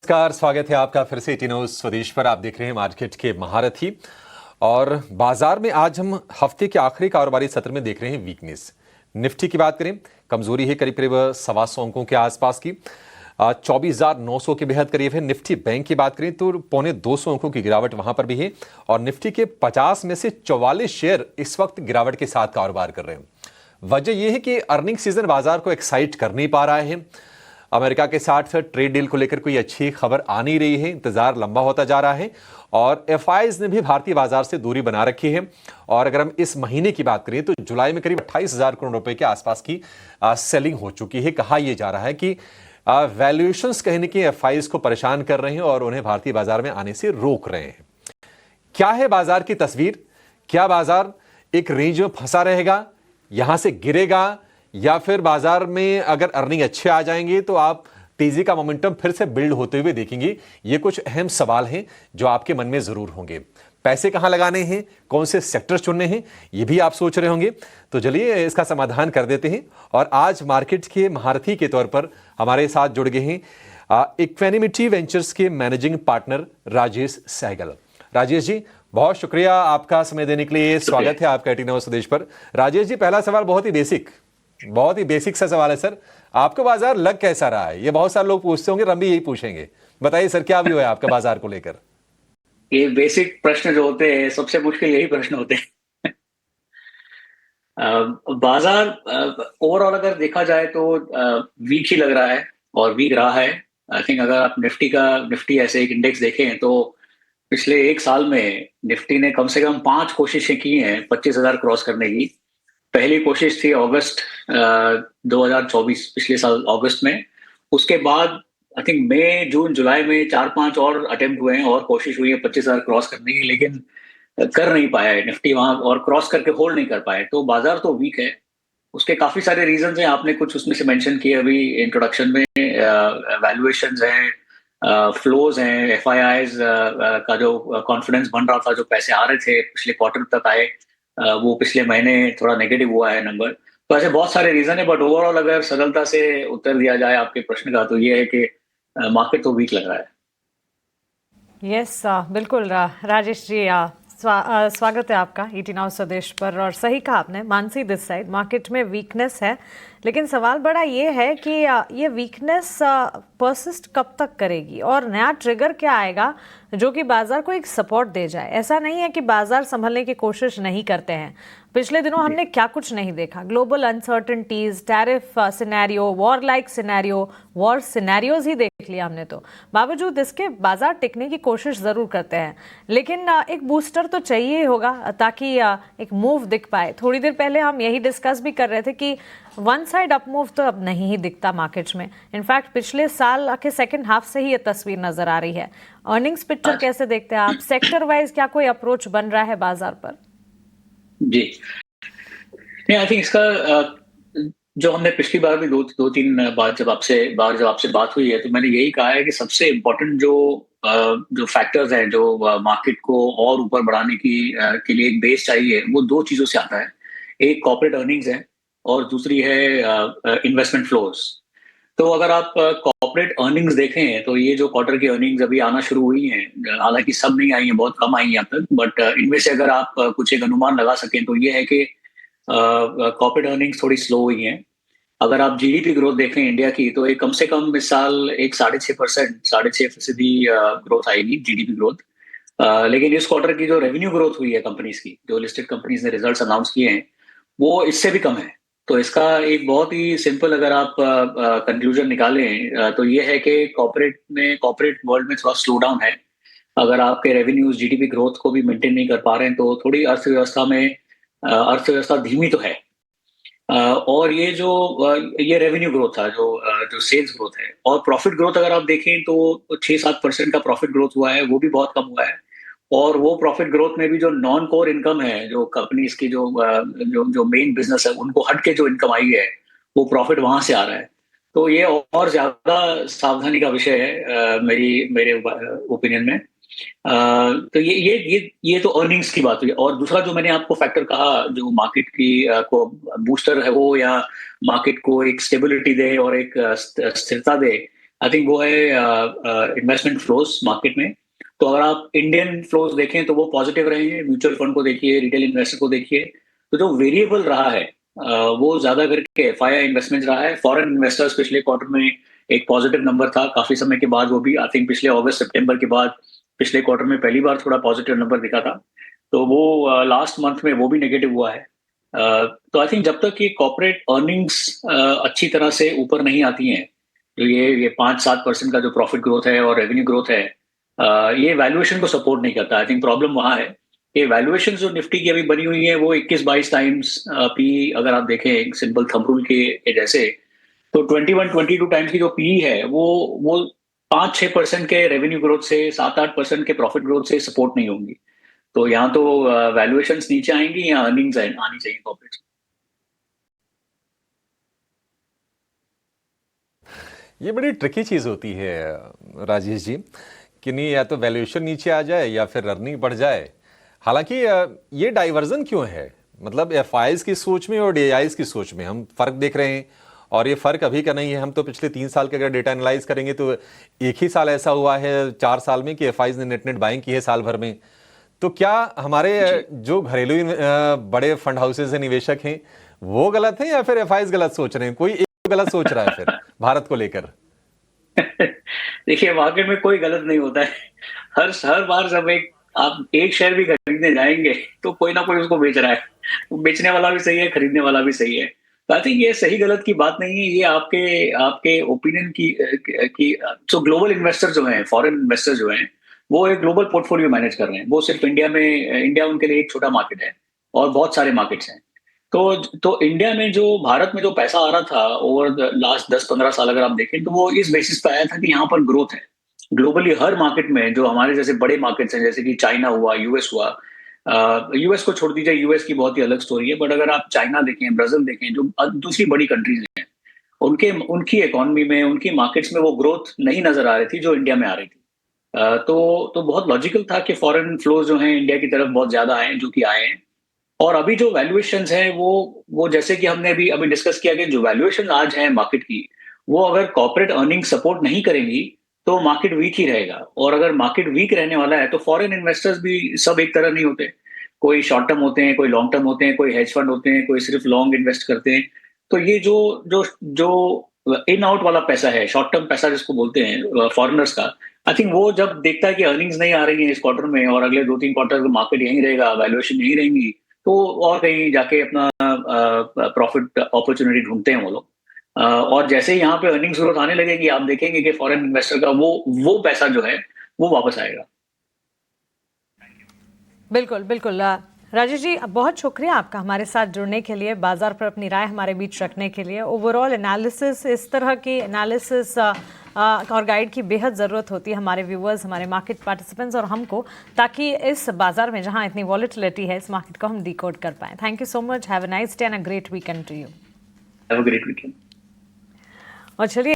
नमस्कार, स्वागत है आपका फिर से टी न्यूज स्वदेश पर। आप देख रहे हैं मार्केट के महारथी। और बाजार में आज हम हफ्ते के आखिरी कारोबारी सत्र में देख रहे हैं वीकनेस। निफ्टी की बात करें, कमजोरी है करीब करीब 125 अंकों के आसपास की। 24,900 के बेहद करीब है। निफ्टी बैंक की बात करें तो 250 अंकों की गिरावट वहां पर भी है। और निफ्टी के 50 में से 44 शेयर इस वक्त गिरावट के साथ कारोबार कर रहे हैं। वजह यह है कि अर्निंग सीजन बाजार को एक्साइट कर नहीं पा रहा है। अमेरिका के साथ ट्रेड डील को लेकर कोई अच्छी खबर आ नहीं रही है। इंतजार लंबा होता जा रहा है और एफआईज ने भी भारतीय बाजार से दूरी बना रखी है। और अगर हम इस महीने की बात करें तो जुलाई में करीब 28,000 करोड़ रुपए के आसपास की सेलिंग हो चुकी है। कहा यह जा रहा है कि वैल्यूएशंस कहीं ना कहीं एफआईज को परेशान कर रहे हैं और उन्हें भारतीय बाजार में आने से रोक रहे हैं। क्या है बाजार की तस्वीर? क्या बाजार एक रेंज में फंसा रहेगा, यहां से गिरेगा, या फिर बाजार में अगर अर्निंग अच्छे आ जाएंगे तो आप तेजी का मोमेंटम फिर से बिल्ड होते हुए देखेंगे? ये कुछ अहम सवाल हैं जो आपके मन में जरूर होंगे। पैसे कहां लगाने हैं, कौन से सेक्टर चुनने हैं, ये भी आप सोच रहे होंगे। तो चलिए इसका समाधान कर देते हैं। और आज मार्केट के महारथी के तौर पर हमारे साथ जुड़ गए हैं इक्वेनिमिटी वेंचर्स के मैनेजिंग पार्टनर राजेश सहगल। राजेश जी, बहुत शुक्रिया आपका समय देने के लिए। स्वागत है आपका टी न्यूज स्वदेश पर। राजेश जी, पहला सवाल बहुत ही बेसिक सा सवाल है सर। आपका बाजार लग कैसा रहा है? ये बहुत सारे लोग पूछते होंगे, हम भी यही पूछेंगे। बताइए सर, क्या व्यू है आपका बाजार को लेकर? ये बेसिक प्रश्न जो होते हैं, सबसे मुश्किल यही प्रश्न होते हैं। बाजार ओवरऑल अगर देखा जाए तो वीक ही लग रहा है और वीक रहा है। आई थिंक अगर आप निफ्टी ऐसे एक इंडेक्स देखें तो पिछले एक साल में निफ्टी ने कम से कम 5 कोशिशें की हैं 25,000 क्रॉस करने की। पहली कोशिश थी अगस्त 2024, पिछले साल अगस्त में। उसके बाद आई थिंक मई, जून, जुलाई में 4-5 और अटेम्प्ट हुए हैं और कोशिश हुई है 25,000 क्रॉस करने की, लेकिन कर नहीं पाया है निफ्टी वहां, और क्रॉस करके होल्ड नहीं कर पाए। तो बाजार तो वीक है। उसके काफी सारे रीजंस हैं, आपने कुछ उसमें से मेंशन किए अभी इंट्रोडक्शन में। वैल्यूएशंस हैं, फ्लोज हैं, एफआईआईज का जो कॉन्फिडेंस बन रहा था, जो पैसे आ रहे थे पिछले क्वार्टर तक आए, वो पिछले महीने थोड़ा नेगेटिव हुआ है नंबर। तो ऐसे बहुत सारे रीजन है, बट ओवरऑल अगर सरलता से उत्तर दिया जाए आपके प्रश्न का तो ये है कि मार्केट तो वीक लग रहा है। यस बिल्कुल राजेश जी, स्वागत है आपका ईटी नाउ स्वदेश पर। और सही कहा आपने, मानसी दिस साइड मार्केट में वीकनेस है, लेकिन सवाल बड़ा ये है कि ये वीकनेस परसिस्ट कब तक करेगी और नया ट्रिगर क्या आएगा जो कि बाजार को एक सपोर्ट दे जाए। ऐसा नहीं है कि बाजार संभलने की कोशिश नहीं करते हैं। पिछले दिनों हमने क्या कुछ नहीं देखा, global uncertainties, tariff scenario, war like scenario, war scenarios ही देख लिया हमने। तो बावजूद इसके बाजार टिकने की कोशिश जरूर करते हैं, लेकिन एक बूस्टर तो चाहिए ही होगा ताकि एक मूव दिख पाए। थोड़ी देर पहले हम यही डिस्कस भी कर रहे थे कि वन साइड अप मूव तो अब नहीं ही दिखता मार्केट्स में। इनफैक्ट पिछले साल के सेकंड हाफ से ही ये तस्वीर नजर आ रही है। अर्निंग्स पिक्चर कैसे देखते हैं आप? सेक्टर वाइज क्या कोई अप्रोच बन रहा है बाजार पर? जी नहीं, आई थिंक इसका जो हमने पिछली बार भी दो तीन बार जब आपसे बात हुई है, तो मैंने यही कहा है कि सबसे इम्पोर्टेंट जो फैक्टर्स हैं जो मार्केट को और ऊपर बढ़ाने के लिए एक बेस चाहिए, वो 2 चीजों से आता है। एक कॉर्पोरेट अर्निंग्स है और दूसरी है इन्वेस्टमेंट फ्लोज। तो अगर आप कॉर्पोरेट अर्निंग्स देखें तो ये जो क्वार्टर की अर्निंग्स अभी आना शुरू हुई हैं, हालांकि सब नहीं आई हैं, बहुत कम आई हैं अब तक, बट इनमें से अगर आप कुछ एक अनुमान लगा सकें तो ये है कि कॉर्पोरेट अर्निंग्स थोड़ी स्लो हुई हैं। अगर आप जीडीपी ग्रोथ देखें इंडिया की, तो एक कम से कम इस साल एक 6.5% ग्रोथ आएगी जीडीपी ग्रोथ। लेकिन इस क्वार्टर की जो रेवेन्यू ग्रोथ हुई है कंपनीज की, जो लिस्टेड कंपनीज ने रिजल्ट्स अनाउंस किए हैं, वो इससे भी कम है। तो इसका एक बहुत ही सिंपल अगर आप कंक्लूजन निकालें तो ये है कि कॉर्पोरेट वर्ल्ड में थोड़ा स्लो डाउन है। अगर आपके रेवेन्यूज जीडीपी ग्रोथ को भी मेंटेन नहीं कर पा रहे हैं तो थोड़ी अर्थव्यवस्था धीमी तो है। और ये रेवेन्यू ग्रोथ था, जो सेल्स ग्रोथ है। और प्रॉफिट ग्रोथ अगर आप देखें तो 6-7% का प्रॉफिट ग्रोथ हुआ है, वो भी बहुत कम हुआ है। और वो प्रॉफिट ग्रोथ में भी जो नॉन कोर इनकम है, जो कंपनीज की जो मेन बिजनेस है, उनको हट के जो इनकम आई है, वो प्रॉफिट वहां से आ रहा है। तो ये और ज्यादा सावधानी का विषय है मेरे ओपिनियन में। तो ये तो अर्निंग्स की बात हुई। और दूसरा जो मैंने आपको फैक्टर कहा, जो मार्केट की को बूस्टर है वो, या मार्केट को एक स्टेबिलिटी दे और एक स्थिरता दे, आई थिंक वो है इन्वेस्टमेंट फ्लोज मार्केट में। तो अगर आप इंडियन फ्लोज देखें तो वो पॉजिटिव रहे हैं, म्यूचुअल फंड को देखिए, रिटेल इन्वेस्टर को देखिए। तो जो वेरिएबल रहा है वो ज्यादा करके एफआईआई इन्वेस्टमेंट रहा है। फॉरेन इन्वेस्टर्स पिछले क्वार्टर में एक पॉजिटिव नंबर था, काफी समय के बाद वो भी आई थिंक पिछले अगस्त सितंबर के बाद पिछले क्वार्टर में पहली बार थोड़ा पॉजिटिव नंबर दिखा था। तो वो लास्ट मंथ में वो भी नेगेटिव हुआ है। तो आई थिंक जब तक ये कॉर्पोरेट अर्निंग्स अच्छी तरह से ऊपर नहीं आती हैं, जो ये 5-7% का जो प्रॉफिट ग्रोथ है और रेवेन्यू ग्रोथ है, ये वैल्यूएशन को सपोर्ट नहीं करता। आई थिंक प्रॉब्लम वहां है। ये वैल्यूएशन जो निफ्टी की अभी बनी हुई है वो 21-22 टाइम्स पी, अगर आप देखें एक सिंपल थंब रूल के जैसे, तो 21-22 टाइम्स की जो पी है वो 5-6% के रेवेन्यू ग्रोथ से, 7-8% के प्रॉफिट ग्रोथ से सपोर्ट नहीं होंगी। तो यहाँ तो वैल्यूएशंस नीचे आएंगी या अर्निंग्स आनी चाहिए कॉर्पोरेट। ये बड़ी ट्रिकी चीज़ होती है राजेश जी, कि नहीं या तो वैल्यूएशन नीचे आ जाए या फिर अर्निंग बढ़ जाए। हालांकि ये डाइवर्जन क्यों है? मतलब एफआईज की सोच में और डीआईज की सोच में हम फर्क देख रहे हैं, और ये फर्क अभी का नहीं है। हम तो पिछले 3 साल के अगर डेटा एनालाइज करेंगे तो एक ही साल ऐसा हुआ है 4 साल में कि एफआईज ने नेट बाइंग की है साल भर में। तो क्या हमारे जो घरेलू बड़े फंड हाउसेज हैं, निवेशक हैं, वो गलत हैं या फिर एफआईज गलत सोच रहे हैं? कोई एक गलत सोच रहा है फिर भारत को लेकर? देखिए, मार्केट में कोई गलत नहीं होता है। हर बार जब आप एक शेयर भी खरीदने जाएंगे तो कोई ना कोई उसको बेच रहा है। वो बेचने वाला भी सही है, खरीदने वाला भी सही है। तो आई थिंक ये सही गलत की बात नहीं है, ये आपके आपके ओपिनियन की। जो ग्लोबल इन्वेस्टर जो हैं, फॉरेन इन्वेस्टर जो हैं, वो एक ग्लोबल पोर्टफोलियो मैनेज कर रहे हैं। वो सिर्फ इंडिया उनके लिए एक छोटा मार्केट है और बहुत सारे मार्केट्स हैं। तो इंडिया में जो भारत में जो पैसा आ रहा था ओवर लास्ट 10-15 साल अगर आप देखें, तो वो इस बेसिस पे आया था कि यहाँ पर ग्रोथ है। ग्लोबली हर मार्केट में जो हमारे जैसे बड़े मार्केट्स हैं, जैसे कि चाइना हुआ, यूएस हुआ। यूएस को छोड़ दीजिए, यूएस की बहुत ही अलग स्टोरी है। बट अगर आप चाइना देखें, ब्राजील देखें, जो दूसरी बड़ी कंट्रीज हैं, उनके उनकी इकोनॉमी में, उनकी मार्केट्स में वो ग्रोथ नहीं नजर आ रही थी जो इंडिया में आ रही थी। तो बहुत लॉजिकल था कि फॉरेन फ्लोज जो हैं इंडिया की तरफ बहुत ज्यादा आए, जो कि आए हैं। और अभी जो वैल्यूएशंस हैं वो जैसे कि हमने अभी डिस्कस किया कि जो वैल्यूएशन आज है मार्केट की, वो अगर कॉर्पोरेट अर्निंग सपोर्ट नहीं करेंगी तो मार्केट वीक ही रहेगा। और अगर मार्केट वीक रहने वाला है तो फॉरेन इन्वेस्टर्स भी सब एक तरह नहीं होते। कोई शॉर्ट टर्म होते हैं, कोई लॉन्ग टर्म होते हैं, कोई हेज फंड होते हैं, कोई सिर्फ लॉन्ग इन्वेस्ट करते हैं। तो ये जो जो जो इन आउट वाला पैसा है, शॉर्ट टर्म पैसा जिसको बोलते हैं फॉरेनर्स का, आई थिंक वो जब देखता है कि अर्निंग्स नहीं आ रही है इस क्वार्टर में और अगले 2-3 क्वार्टर मार्केट यहीं रहेगा, वैल्यूएशन यहीं रहेंगी, तो और कहीं जाके अपना प्रॉफिट अपॉर्चुनिटी ढूंढते हैं वो लोग। और जैसे ही यहाँ पे अर्निंग्स ग्रोथ आने लगेगी, आप देखेंगे कि फॉरेन इन्वेस्टर का वो पैसा जो है वो वापस आएगा। बिल्कुल बिल्कुल। राजेश जी, बहुत शुक्रिया आपका हमारे साथ जुड़ने के लिए, बाजार पर अपनी राय हमारे बीच रखने के लिए। ओवरऑल एनालिसिस, इस तरह की एनालिसिस और गाइड की बेहद ज़रूरत होती है हमारे व्यूअर्स, हमारे मार्केट पार्टिसिपेंट्स और हमको, ताकि इस बाजार में जहां इतनी वॉलेटिलिटी है, इस मार्केट को हम डिकोड कर पाएं। Thank you so much. Have a nice day and a great weekend to you. Have a great weekend. और चलिए